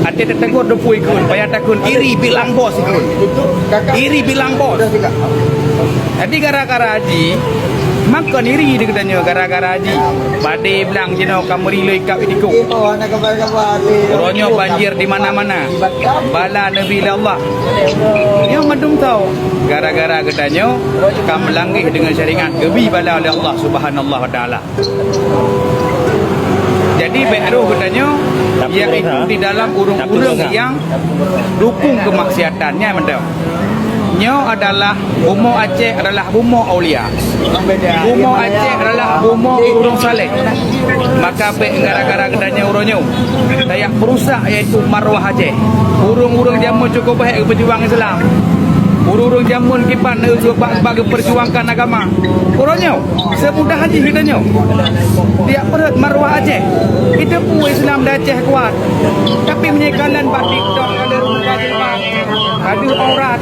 Ada tegur depui kun, payah takun iri bilang bos kun. Iri bilang bos. Jadi gara-gara haji, makan iri dia katanya gara-gara haji. Badai bilang jino kamu rilai kau idiko. Ronyo banjir di mana-mana. Bala Nabi Allah. Yang madum tahu gara-gara katanya kamu langgih dengan syariat gebi bala oleh Allah Subhanahu wa taala. Jadi baru katanya yang itu di dalam urung-urung yang dukung kemaksiatannya mendam. Nyo adalah Bumo Aceh adalah Bumo Aulia. Bumo Aceh adalah Bumo urung saleh. Maka gara-gara gedanya uronyo dayak perusak iaitu marwah Aceh. Urung-urung jamun cukup baik berjuang Islam. Urung-urung jamun kipan bagi perjuangkan agama. Uronyo semudah haji gedanya. Dia perut marwah Aceh. Itu pun Islam dah Aceh kuat. Tapi menyekalan batik dok kalau rumah jilbab. Aduh aurat.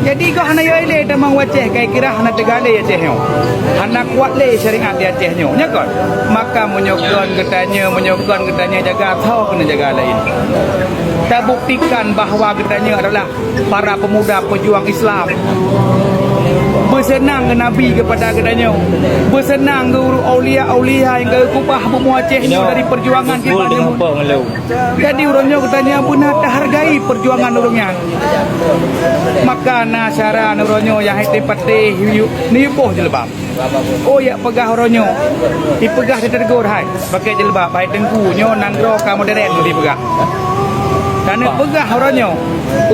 Jadi kau hana yo ile demang Aceh kai kira hana tegale Aceh nyo. Hana kuat le syariat di Aceh nyo. Nya kan? Maka menyokon katanya jaga tahu kena jaga lain. Kita buktikan bahawa katanya adalah para pemuda pejuang Islam. Bersenang ke Nabi kepada katanya. Bersenang ke aulia-aulia yang ke kubah Bumo Aceh ni dari perjuangan kita. Jadi urangnya katanya benar tak hargai perjuangan urangnya. Maka nasara urangnya yang hati patih ni boh jilbab. Oh ya pegah urangnya. Dipegah ditegur hai pakai jilbab hai tengkunya nandro ka modern dipegah. Karena pegah orangnya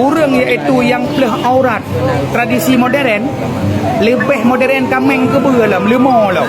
urang iaitu yang peleh aurat tradisi modern lebih modern kameng ke belam lemah lah.